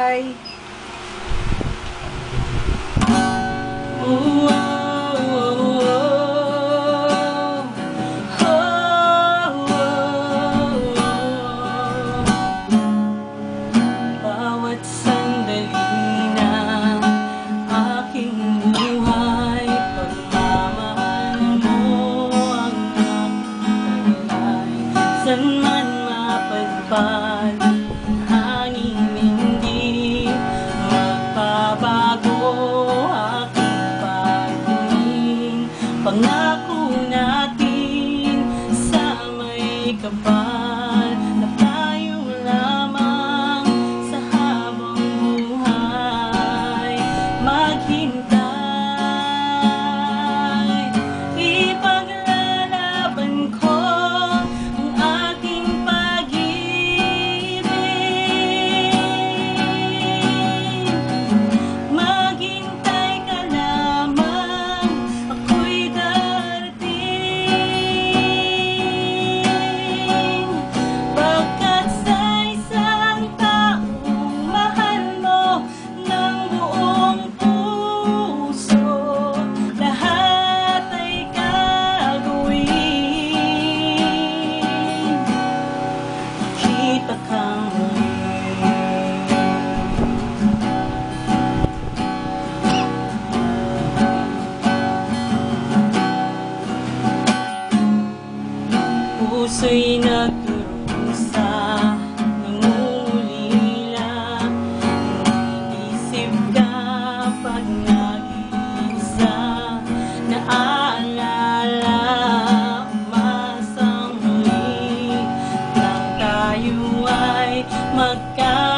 Bye! Bawat sandali ng aking buhay, pagmamahal mo ang aking buhay. San man mapadpad, hangin hindi magbabago aking pagtingin. Pangako natin sa may kapal na tayo lamang sa habang buhay maghintay. Ipaglalaban ko ang aking pag-ibig. Maghintay ka lamang, ako'y darating. Pagkat sa isang taong mahal mo ng buong puso, lahat ay gagawin. Kita kang puso'y nagdurusa, nangungulila, iniisip ka pag nag-iisa, naaalala, umasang huli nang tayo ay magka